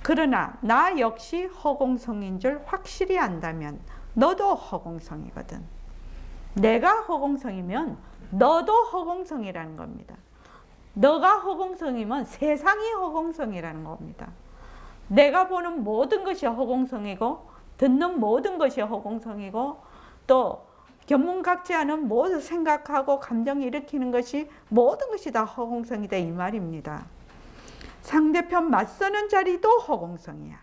그러나 나 역시 허공성인 줄 확실히 안다면 너도 허공성이거든. 내가 허공성이면 너도 허공성이라는 겁니다. 너가 허공성이면 세상이 허공성이라는 겁니다. 내가 보는 모든 것이 허공성이고 듣는 모든 것이 허공성이고 또 견문각지하는 모든 생각하고 감정을 일으키는 것이 모든 것이 다 허공성이다 이 말입니다. 상대편 맞서는 자리도 허공성이야.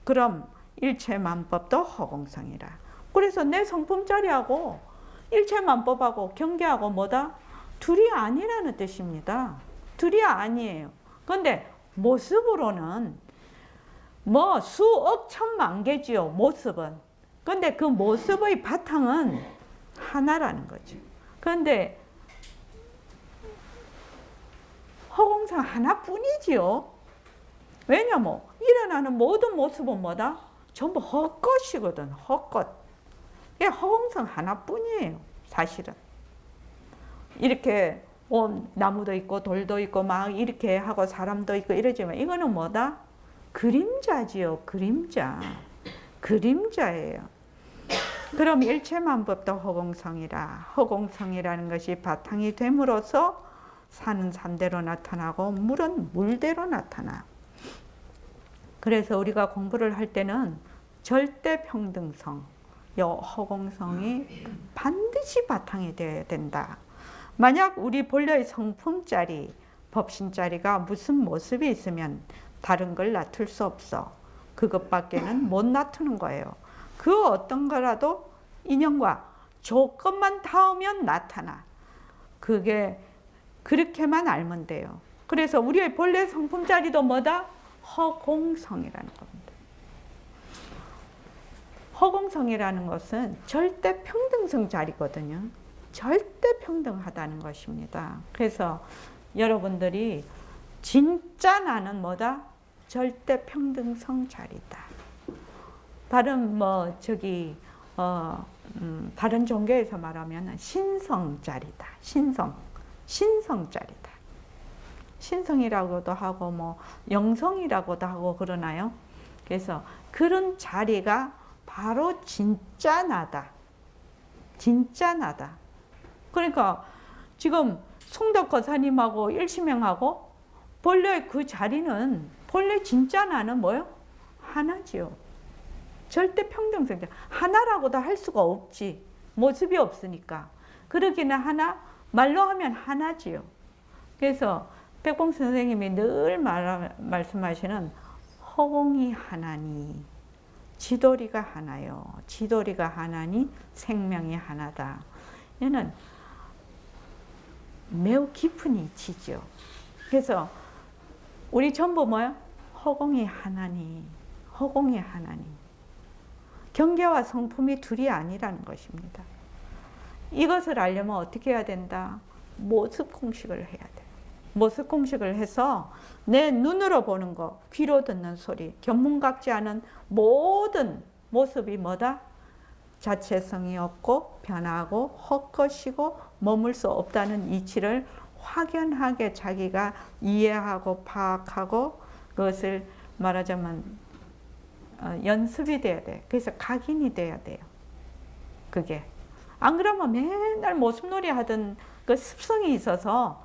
그럼 일체만법도 허공성이라. 그래서 내 성품 자리하고 일체만법하고 경계하고 뭐다? 둘이 아니라는 뜻입니다. 둘이 아니에요. 그런데 모습으로는 뭐 수억 천만 개지요, 모습은. 그런데 그 모습의 바탕은 하나라는 거죠. 그런데 허공성 하나뿐이지요. 왜냐면 일어나는 모든 모습은 뭐다? 전부 헛것이거든, 헛것. 허공성 하나뿐이에요, 사실은. 이렇게 나무도 있고 돌도 있고 막 이렇게 하고 사람도 있고 이러지만 이거는 뭐다? 그림자지요, 그림자. 그림자예요. 그럼 일체만법도 허공성이라. 허공성이라는 것이 바탕이 됨으로써 산은 산대로 나타나고 물은 물대로 나타나. 그래서 우리가 공부를 할 때는 절대평등성, 요 허공성이 반드시 바탕이 되어야 된다. 만약 우리 본래의 성품자리, 법신자리가 무슨 모습이 있으면 다른 걸 나툴 수 없어. 그것밖에는 못 나투는 거예요. 그 어떤 거라도 인연과 조건만 닿으면 나타나. 그게 그렇게만 알면 돼요. 그래서 우리의 본래 성품자리도 뭐다? 허공성이라는 겁니다. 허공성이라는 것은 절대 평등성 자리거든요. 절대 평등하다는 것입니다. 그래서 여러분들이 진짜 나는 뭐다? 절대 평등성 자리다. 다른 다른 종교에서 말하면 신성 자리다. 신성 자리다. 신성이라고도 하고 영성이라고도 하고 그러나요? 그래서 그런 자리가 바로 진짜 나다. 진짜 나다. 그러니까 지금 송덕 거사님하고 일시명하고 본래 그 자리는 본래 진짜 나는 뭐요? 하나지요. 절대 평등성. 하나라고도 할 수가 없지. 모습이 없으니까. 그러기는 하나, 말로 하면 하나지요. 그래서 백봉 선생님이 늘 말씀하시는 허공이 하나니 지도리가 하나요. 지도리가 하나니 생명이 하나다. 얘는 매우 깊은 이치죠. 그래서 우리 전부 뭐야? 허공이 하나니, 허공이 하나니. 경계와 성품이 둘이 아니라는 것입니다. 이것을 알려면 어떻게 해야 된다? 모습 공식을 해야 돼. 모습 공식을 해서 내 눈으로 보는 거, 귀로 듣는 소리, 견문각지하는 모든 모습이 뭐다? 자체성이 없고 변하고 헛것이고 머물 수 없다는 이치를 확연하게 자기가 이해하고 파악하고 그것을 말하자면 연습이 돼야 돼. 그래서 각인이 돼야 돼요. 그게. 안 그러면 맨날 모습놀이 하던 그 습성이 있어서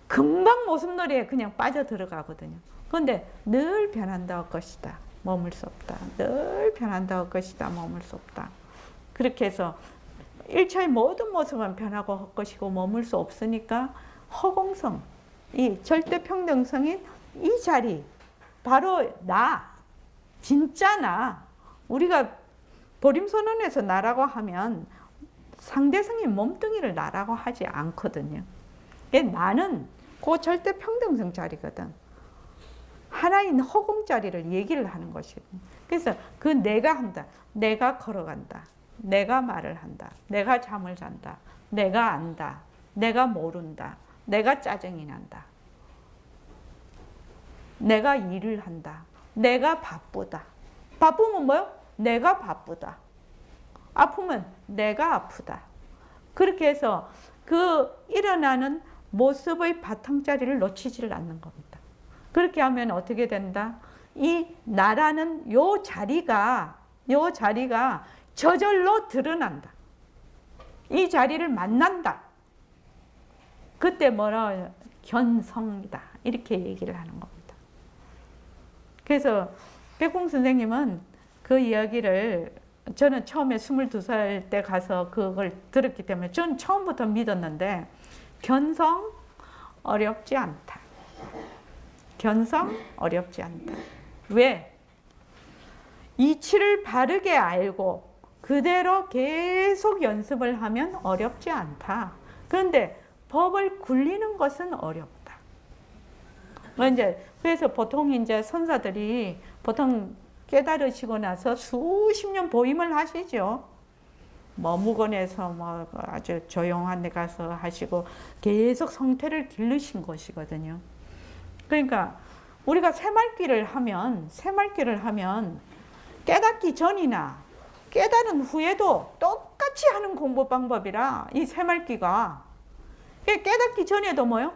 금방 모습놀이에 그냥 빠져 들어가거든요. 그런데 늘 변한다 할 것이다. 머물 수 없다. 늘 변한다 할 것이다. 머물 수 없다. 그렇게 해서 일체의 모든 모습은 변하고 할 것이고 머물 수 없으니까 허공성, 이 절대평등성인 이 자리, 바로 나, 진짜 나. 우리가 보림선언에서 나라고 하면 상대성인 몸뚱이를 나라고 하지 않거든요. 나는 그 절대평등성 자리거든. 하나인 허공 자리를 얘기를 하는 것이거든요. 그래서 그 내가 한다. 내가 걸어간다. 내가 말을 한다. 내가 잠을 잔다. 내가 안다. 내가 모른다. 내가 짜증이 난다. 내가 일을 한다. 내가 바쁘다. 바쁘면 뭐요? 내가 바쁘다. 아프면 내가 아프다. 그렇게 해서 그 일어나는 모습의 바탕자리를 놓치지를 않는 겁니다. 그렇게 하면 어떻게 된다? 이 나라는 요 자리가 저절로 드러난다. 이 자리를 만난다. 그때 뭐라 견성이다. 이렇게 얘기를 하는 겁니다. 그래서 백봉 선생님은 그 이야기를 저는 처음에 22살 때 가서 그걸 들었기 때문에 저는 처음부터 믿었는데 견성 어렵지 않다. 견성 어렵지 않다. 왜? 이치를 바르게 알고 그대로 계속 연습을 하면 어렵지 않다. 그런데 법을 굴리는 것은 어렵다. 그래서 보통 이제 선사들이 보통 깨달으시고 나서 수십 년 보임을 하시죠. 뭐 묵원에서 뭐 아주 조용한 데 가서 하시고 계속 성태를 기르신 것이거든요. 그러니까 우리가 새말귀를 하면 깨닫기 전이나 깨달은 후에도 똑같이 하는 공부 방법이라 이 새말귀가 깨닫기 전에도 뭐요?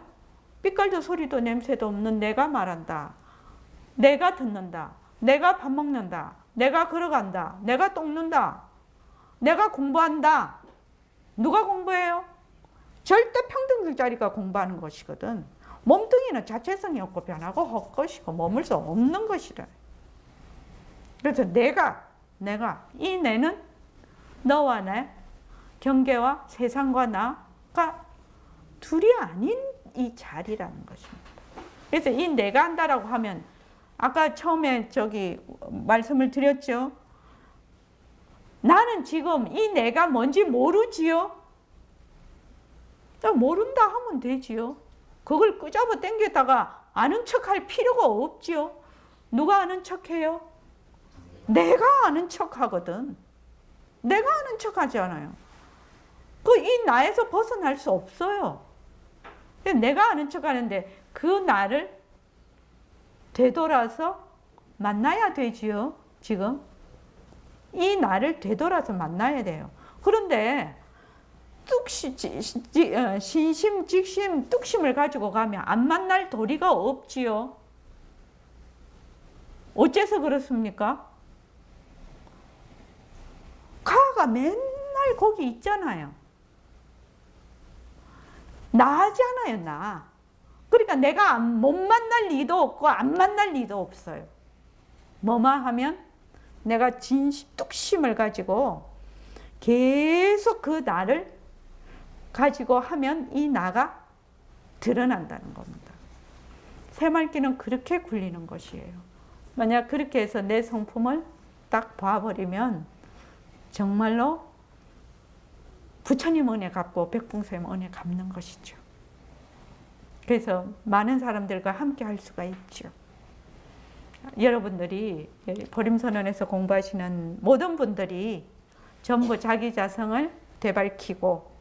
빛깔도 소리도 냄새도 없는 내가 말한다. 내가 듣는다. 내가 밥 먹는다. 내가 걸어간다. 내가 똥는다. 내가 공부한다. 누가 공부해요? 절대 평등자리가 공부하는 것이거든. 몸뚱이는 자체성이 없고 변하고 헛것이고 머물 수 없는 것이라. 그래서 이 내는 너와 내, 경계와 세상과 나가 둘이 아닌 이 자리라는 것입니다. 그래서 이 내가 한다라고 하면 아까 처음에 말씀을 드렸죠. 나는 지금 이 내가 뭔지 모르지요. 모른다 하면 되지요. 그걸 끄잡아 당겼다가 아는 척할 필요가 없지요. 누가 아는 척해요? 내가 아는 척하거든. 내가 아는 척하잖아요. 이 나에서 벗어날 수 없어요. 내가 아는 척하는데 그 나를 되돌아서 만나야 되지요. 지금 이 나를 되돌아서 만나야 돼요. 그런데 신심, 직심, 뚝심을 가지고 가면 안 만날 도리가 없지요. 어째서 그렇습니까? 가가 맨날 거기 있잖아요. 나잖아요, 나. 그러니까 내가 못 만날 리도 없고 안 만날 리도 없어요. 뭐만 하면 내가 진심, 뚝심을 가지고 계속 그 나를 가지고 하면 이 나가 드러난다는 겁니다. 새말귀는 그렇게 굴리는 것이에요. 만약 그렇게 해서 내 성품을 딱 봐버리면 정말로 부처님 은혜 갚고 백풍스님 은혜 갚는 것이죠. 그래서 많은 사람들과 함께 할 수가 있죠. 여러분들이 보림선언에서 공부하시는 모든 분들이 전부 자기 자성을 되밝히고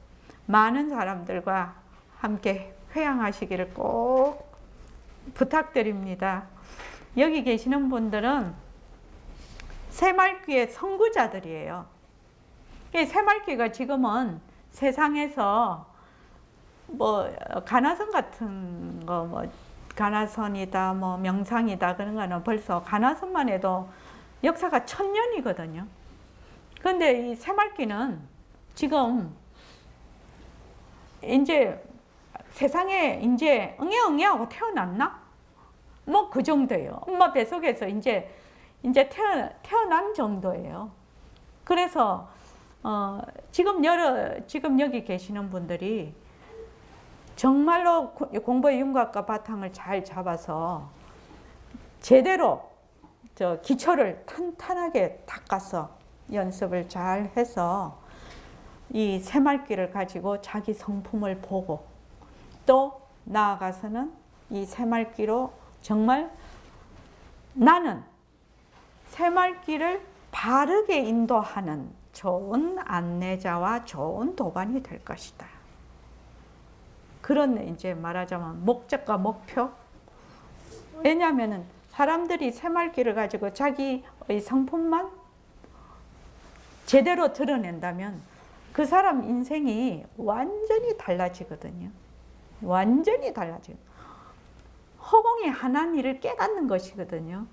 많은 사람들과 함께 회양하시기를 꼭 부탁드립니다. 여기 계시는 분들은 새말귀의 선구자들이에요. 이 새말귀가 지금은 세상에서 뭐 가나선 같은 거 뭐 가나선이다 뭐 명상이다 그런 거는 벌써 가나선만 해도 역사가 1000년이거든요. 그런데 이 새말귀는 지금 이제 세상에 이제 응애응애하고 태어났나? 뭐 그 정도예요. 엄마 뱃속에서 이제 태어난 정도예요. 그래서 지금 여기 계시는 분들이 정말로 공부의 윤곽과 바탕을 잘 잡아서 제대로 기초를 탄탄하게 닦아서 연습을 잘 해서 이 새말귀를 가지고 자기 성품을 보고 또 나아가서는 이 새말귀로 정말 나는 새말귀를 바르게 인도하는 좋은 안내자와 좋은 도반이 될 것이다. 그런 이제 말하자면 목적과 목표. 왜냐하면은 사람들이 새말귀를 가지고 자기의 성품만 제대로 드러낸다면 그 사람 인생이 완전히 달라지거든요. 완전히 달라져요. 허공이 하나는 일을 깨닫는 것이거든요.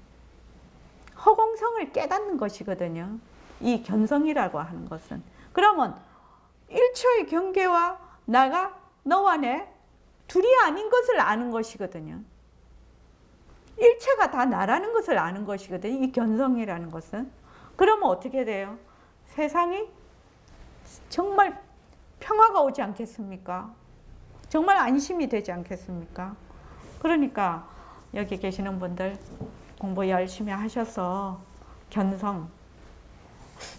허공성을 깨닫는 것이거든요. 이 견성이라고 하는 것은. 그러면 일체의 경계와 나가 너와 내 둘이 아닌 것을 아는 것이거든요. 일체가 다 나라는 것을 아는 것이거든요. 이 견성이라는 것은. 그러면 어떻게 돼요? 세상이 정말 평화가 오지 않겠습니까? 정말 안심이 되지 않겠습니까? 그러니까 여기 계시는 분들 공부 열심히 하셔서 견성,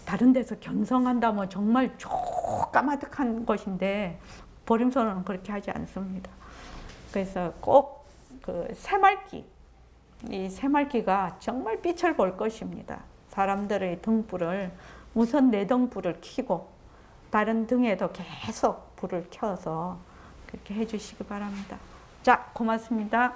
다른 데서 견성한다면 정말 까마득한 것인데 보림소는 그렇게 하지 않습니다. 그래서 꼭 그 새말기, 이 새말기가 정말 빛을 볼 것입니다. 사람들의 등불을 우선 내 등불을 켜고 다른 등에도 계속 불을 켜서 그렇게 해주시기 바랍니다. 자, 고맙습니다.